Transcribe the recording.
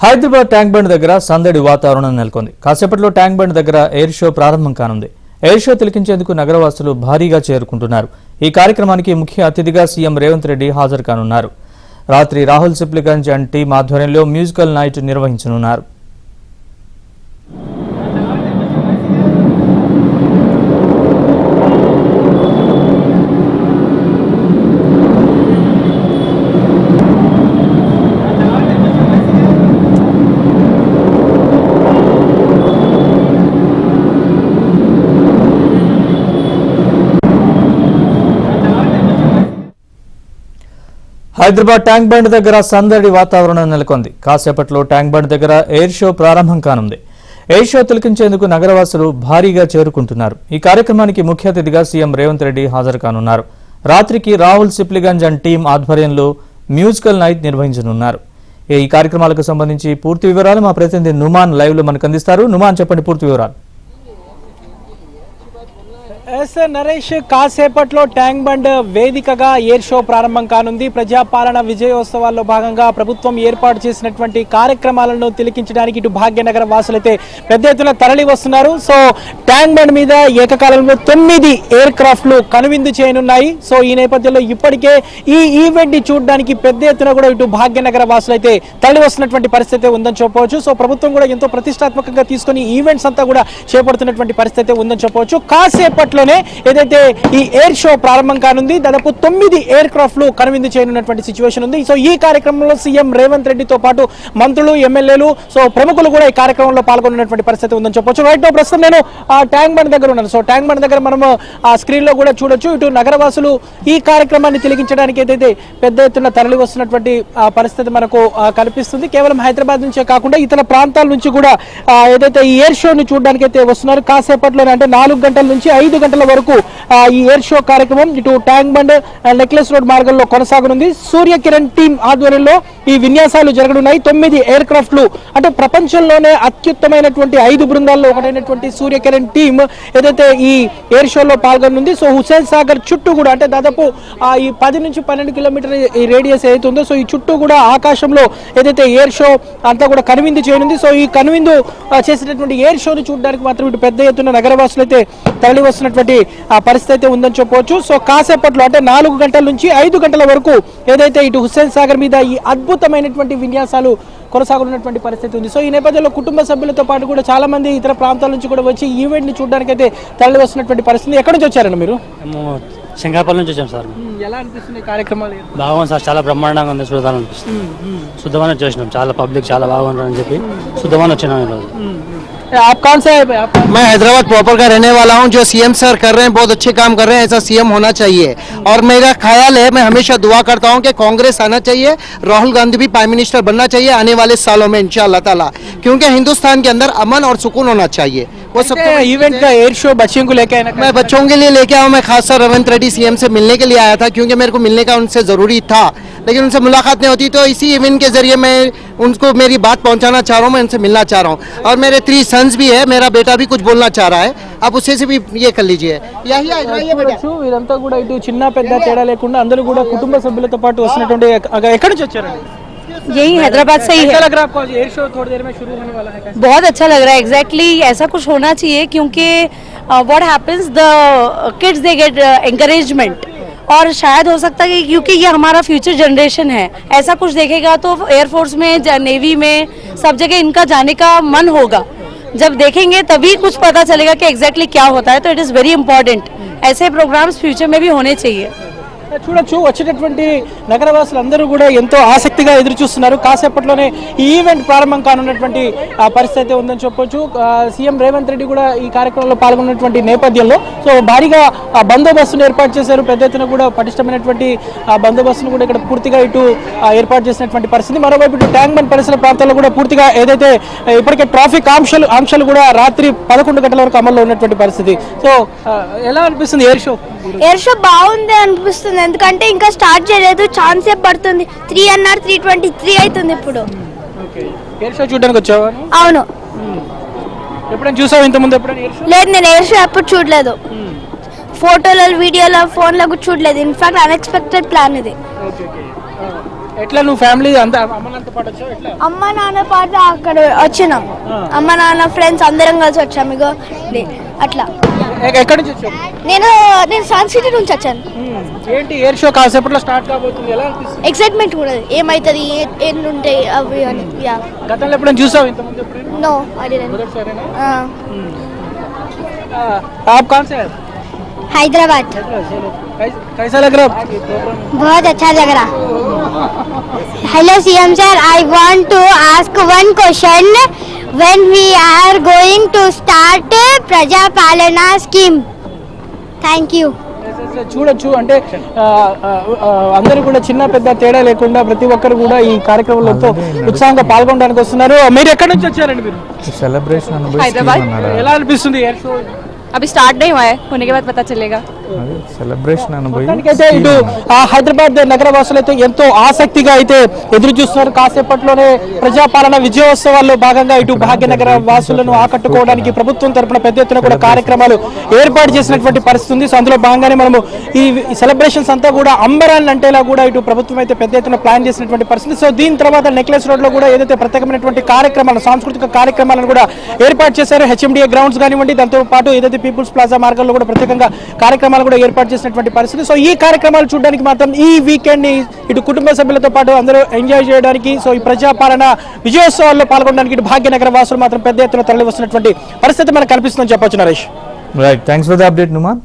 Hyderabad tank bund దగ్గర సందడి వాతావరణం నెలకొంది. కాసేపట్లో ట్యాంక్ బండ్ దగ్గర ఎయిర్ షో ప్రారంభం కానుంది. ఎయిర్ షో తిలకించేందుకు నగరవాసులు భారీగా చేరుకుంటున్నారు. ఈ కార్యక్రమానికి ముఖ్య అతిథిగా సీఎం రేవంత్ రెడ్డి హాజరు కానున్నారు. రాత్రి రాహుల్ సిప్లిగంజ్ అండ్ టీం ఆధ్వర్యంలో మ్యూజికల్ నైట్ నిర్వహించనున్నారు. హైదరాబాద్ ట్యాంక్ బండ్ దగ్గర సందడి వాతావరణం నెలకొంది. కాసేపట్లో ట్యాంక్ బండ్ దగ్గర ఎయిర్ షో ప్రారంభం కానుంది. ఎయిర్ షో తిలకించేందుకు నగరవాసులు భారీగా చేరుకుంటున్నారు. ఈ కార్యక్రమానికి ముఖ్య అతిథిగా సీఎం రేవంత్ రెడ్డి హాజరు కానున్నారు. రాత్రికి రాహుల్ సిప్లిగంజ్ అండ్ టీం ఆధ్వర్యంలో మ్యూజికల్ నైట్ నిర్వహించనున్నారు. ఈ కార్యక్రమాలకు సంబంధించి పూర్తి వివరాలు మా ప్రతినిధి నుమాన్ లైవ్ లో మనకు అందిస్తారు. నుమాన్, చెప్పండి పూర్తి వివరాలు. నరేష్, కాసేపట్లో ట్యాంక్ బండ్ వేదికగా ఎయిర్ షో ప్రారంభం కానుంది. ప్రజాపాలన విజయోత్సవాల్లో భాగంగా ప్రభుత్వం ఏర్పాటు చేసినటువంటి కార్యక్రమాలను తిలకించడానికి ఇటు భాగ్యనగర వాసులైతే పెద్ద ఎత్తున తరలి వస్తున్నారు. సో ట్యాంక్ బండ్ మీద ఏకకాలంలో 9 ఎయిర్ క్రాఫ్ట్లు కనువిందు చేయనున్నాయి. సో ఈ నేపథ్యంలో ఇప్పటికే ఈ ఈవెంట్ ని చూడడానికి పెద్ద ఎత్తున కూడా ఇటు భాగ్యనగర వాసులైతే తరలి వస్తున్నటువంటి పరిస్థితి ఉందని చెప్పవచ్చు. సో ప్రభుత్వం కూడా ఎంతో ప్రతిష్టాత్మకంగా తీసుకుని ఈవెంట్స్ అంతా కూడా చేపడుతున్నటువంటి పరిస్థితి ఉందని చెప్పవచ్చు. కాసేపట్లో ఏదైతే ఈ ఎయిర్ షో ప్రారంభం కానుంది. దాదాపు 9 ఎయిర్ క్రాఫ్ట్లు కనువిందు చేయనున్నటువంటి సిచ్యువేషన్ ఉంది. సో ఈ కార్యక్రమంలో సీఎం రేవంత్ రెడ్డితో పాటు మంత్రులు, ఎమ్మెల్యేలు, సో ప్రముఖులు కూడా ఈ కార్యక్రమంలో పాల్గొన్నటువంటి పరిస్థితి ఉందని చెప్పొచ్చు. రైట్, ప్రస్తుతం నేను ట్యాంక్ బండ్ దగ్గర ఉన్నాను. సో ట్యాంక్ బండ్ దగ్గర మనం ఆ స్క్రీన్ లో కూడా చూడొచ్చు. ఇటు నగరవాసులు ఈ కార్యక్రమాన్ని తిలకించడానికి ఏదైతే పెద్ద ఎత్తున తరలి వస్తున్నటువంటి పరిస్థితి మనకు కనిపిస్తుంది. కేవలం హైదరాబాద్ నుంచే కాకుండా ఇతర ప్రాంతాల నుంచి కూడా ఏదైతే ఈ ఎయిర్ షోని చూడడానికి అయితే వస్తున్నారు. కాసేపట్లోనే అంటే 4 గంటల నుంచి 5 గంటల వరకు ఈ ఎయిర్ షో కార్యక్రమం ఇటు ట్యాంక్ బండ్ నెక్లెస్ రోడ్ మార్గంలో కొనసాగనుంది. సూర్య కిరణ్ టీం ఆధ్వర్యంలో ఈ విన్యాసాలు జరగనున్నాయి. 9 ఎయిర్ క్రాఫ్ట్లు అంటే ప్రపంచంలోనే అత్యుత్తమైనటువంటి 5 బృందాల్లో ఒకటైనటువంటి సూర్య కిరణ్ టీం ఏదైతే ఈ ఎయిర్ షోలో పాల్గొనుంది. సో హుస్సేన్ సాగర్ చుట్టూ కూడా అంటే దాదాపు ఈ 10 నుంచి 12 కిలోమీటర్ ఈ రేడియస్ ఏదైతే ఉందో సో ఈ చుట్టూ కూడా ఆకాశంలో ఏదైతే ఎయిర్ షో అంతా కూడా కనువిందు చేయనుంది. సో ఈ కనువిందు చేసేటటువంటి ఎయిర్ షోని చూడడానికి మాత్రం ఇటు పెద్ద ఎత్తున నగరవాసులు అయితే తరలి వస్తున్నటువంటి పరిస్థితి అయితే ఉందని చెప్పవచ్చు. సో కాసేపట్లో అంటే 4 గంటల నుంచి 5 గంటల వరకు ఏదైతే ఇటు హుస్సేన్ సాగర్ మీద ఈ అద్భుతమైనటువంటి విన్యాసాలు కొనసాగుతున్నటువంటి పరిస్థితి ఉంది. సో ఈ నేపథ్యంలో కుటుంబ సభ్యులతో పాటు కూడా చాలా మంది ఇతర ప్రాంతాల నుంచి కూడా వచ్చి ఈవెంట్ ని చూడడానికి అయితే తరలి వస్తున్నటువంటి పరిస్థితి. ఎక్కడి నుంచి వచ్చారండి మీరు? శంకరపల్లి నుంచి వచ్చాం సార్. ఎలా అనిపిస్తుంది కార్యక్రమాలు? బాగుంది సార్, చాలా బ్రహ్మాండంగా ఉంది, చూడాలనిపిస్తుంది. శుద్ధమైన వచ్చేసినాం, చాలా పబ్లిక్ చాలా బాగుంటుందని చెప్పి శుద్ధమైన వచ్చినాం ఈరోజు. आप कौन से? मैं हैदराबाद प्रॉपर का रहने वाला हूं. जो सीएम सर कर रहे हैं बहुत अच्छे काम कर रहे हैं, ऐसा सीएम होना चाहिए. और मेरा ख्याल है, मैं हमेशा दुआ करता हूं कि कांग्रेस आना चाहिए, राहुल गांधी भी प्राइम मिनिस्टर बनना चाहिए आने वाले सालों में इंशाअल्लाह ताला, क्योंकि हिंदुस्तान के अंदर अमन और सुकून होना चाहिए. वो सब इवेंट का एयर शो बच्चों को लेके मैं बच्चों के लिए लेके आया हूं. मैं खास कर रेवंत रेड्डी सीएम से मिलने के लिए आया था, क्योंकि मेरे को मिलने का उनसे जरूरी था, लेकिन उनसे मुलाकात नहीं होती. तो इसी इवेंट के जरिए मैं उनको मेरी बात पहुंचाना चाह रहा हूं, मैं उनसे मिलना चाह रहा हूं. और मेरे 3 सन्स भी है, मेरा बेटा भी कुछ बोलना चाह रहा है, आप उससे से भी ये कर लीजिए. ఇదంతా కూడా ఇటు చిన్న పెద్ద తేడా లేకుండా అందరూ కూడా కుటుంబ సభ్యులతో పాటు వస్తున్నటువంటి ఎక్కడి నుంచి వచ్చారండి? यही हैदराबाद से ही है. लग रहा है आपको एयर शो थोड़ी देर में शुरू होने वाला है? बहुत अच्छा लग रहा है. एग्जैक्टली ऐसा कुछ होना चाहिए, क्योंकि what happens the kids they get encouragement, और शायद हो सकता है क्योंकि ये हमारा फ्यूचर जनरेशन है, ऐसा कुछ देखेगा तो एयरफोर्स में, नेवी में, सब जगह इनका जाने का मन होगा. जब देखेंगे तभी कुछ पता चलेगा कि एग्जैक्टली क्या होता है. तो इट इज़ वेरी इंपॉर्टेंट. ऐसे प्रोग्राम्स फ्यूचर में भी होने चाहिए. చూడొచ్చు, వచ్చేటటువంటి నగరవాసులు అందరూ కూడా ఎంతో ఆసక్తిగా ఎదురు చూస్తున్నారు. కాసేపట్లోనే ఈ ఈవెంట్ ప్రారంభం కానున్నటువంటి పరిస్థితి ఉందని చెప్పొచ్చు. సీఎం రేవంత్ రెడ్డి కూడా ఈ కార్యక్రమంలో పాల్గొన్నటువంటి నేపథ్యంలో సో భారీగా బందోబస్తును ఏర్పాటు చేశారు. పెద్ద ఎత్తున కూడా పటిష్టమైనటువంటి బందోబస్తును కూడా ఇక్కడ పూర్తిగా ఇటు ఏర్పాటు చేసినటువంటి పరిస్థితి. మరోవైపు ఇటు ట్యాంక్ బండ్ పరిసర ప్రాంతాల్లో కూడా పూర్తిగా ఏదైతే ఇప్పటికే ట్రాఫిక్ ఆంక్షలు కూడా రాత్రి 11 గంటల వరకు అమల్లో ఉన్నటువంటి పరిస్థితి. సో ఎలా అనిపిస్తుంది ఎయిర్ షో? ఎయిర్ షో బాగుంది అనిపిస్తుంది, ఎందుకంటే ఇంకా స్టార్ట్ చేయలేదు, ఛాన్స్ పడుతుంది. 3 అన్నారు, 3:23 అవుతుంది ఇప్పుడు. ఎయిర్ షో చూడడానికి వచ్చావా? అవును. ఎప్పుడైనా చూసావు ఇంతకుముందు ఎప్పుడైనా ఎయిర్ షో? లేదు, నేను ఎయిర్ షో ఎప్పుడు చూడలేదు. ఫోటోలో, వీడియోలో, ఫోన్లో కూడా చూడలేదు. ఇన్ఫాక్ట్ అన్ఎక్స్పెక్టెడ్ ప్లాన్ ఇది. ఎట్లా నువ్వు ఫ్యామిలీ అంతా అమ్మనంత పాటు వచ్చావు ఎట్లా? అమ్మ నాన్న పాటు అక్కడ వచ్చినాం. అమ్మ నాన్న ఫ్రెండ్స్ అందరం కలిసి వచ్చాం. ఇగో అట్లా. ఎక్కడి నుంచి వచ్చావు? నేను సన్ సిటీ నుంచి వచ్చాను. ఏంటి ఎయిర్ షో కాసేపట్లో స్టార్ట్ కాబోతుంది, ఎలా అనిపిస్తుంది? ఎక్సైట్మెంట్ కూడా ఏమవుతుంది, ఎన్ని ఉంటాయి అవి అని. యా గతంలో ఎప్పుడైనా చూసావు ఇంతకుముందు ఎప్పుడైనా? No I didn't. మొదటిసారేనా? हाँ आप कहाँ से हैं? हैदराबाद. कैसा लग रहा है प्रोग्राम? बहुत अच्छा लग रहा. Hello CM sir, I want to ask one question. When we are going to start Praja Palana scheme? Thank you. చూడొచ్చు అంటే అందరూ కూడా చిన్న పెద్ద తేడా లేకుండా ప్రతి ఒక్కరు కూడా ఈ కార్యక్రమంలో ఎంతో ఉత్సాహంగా పాల్గొనడానికి వస్తున్నారు. మీరు ఎక్కడి నుంచి వచ్చారండి? మీరు సెలబ్రేషన్ ఎలా అనిపిస్తుంది ఎయిర్ షో? अभी स्टार्ट नहीं हुआ है, होने के बाद पता चलेगा. సెలబ్రేషన్ అనుభవి అయితే ఇటు హైదరాబాద్ నగర వాసులు అయితే ఎంతో ఆసక్తిగా అయితే ఎదురు చూస్తున్నారు. కాసేపట్లోనే ప్రజాపాలన విజయోత్సవాల్లో భాగంగా ఇటు భాగ్యనగర వాసులను ఆకట్టుకోవడానికి ప్రభుత్వం తరపున పెద్ద ఎత్తున కూడా కార్యక్రమాలు ఏర్పాటు చేసినటువంటి పరిస్థితి ఉంది. సో అందులో భాగంగానే మనము ఈ సెలబ్రేషన్స్ అంతా కూడా అంబరాన్ని అంటేలా కూడా ఇటు ప్రభుత్వం అయితే పెద్ద ఎత్తున ప్లాన్ చేసినటువంటి పరిస్థితి. సో దీని తర్వాత నెక్లెస్ రోడ్ లో కూడా ఏదైతే ప్రత్యేకమైనటువంటి కార్యక్రమాలు, సాంస్కృతిక కార్యక్రమాలను కూడా ఏర్పాటు చేశారు. హెచ్ఎండిఏ గ్రౌండ్స్ కానివ్వండి, దాంతో పాటు ఏదైతే పీపుల్స్ ప్లాజా మార్గాల్లో కూడా ప్రత్యేకంగా కార్యక్రమాలు కూడా ఏర్పాటు చేసినటువంటి పరిస్థితి. సో ఈ కార్యక్రమాలు చూడడానికి మాత్రం ఈ వీకెండ్ ని ఇటు కుటుంబ సభ్యులతో పాటు అందరూ ఎంజాయ్ చేయడానికి, సో ఈ ప్రజాపాలన విజయోత్సవాల్లో పాల్గొనడానికి ఇటు భాగ్యనగర వాసులు మాత్రం పెద్ద ఎత్తున తరలి వస్తున్నటువంటి పరిస్థితి మనకు కనిపిస్తుందని చెప్పొచ్చు. Naresh, right, thanks for the update Numan.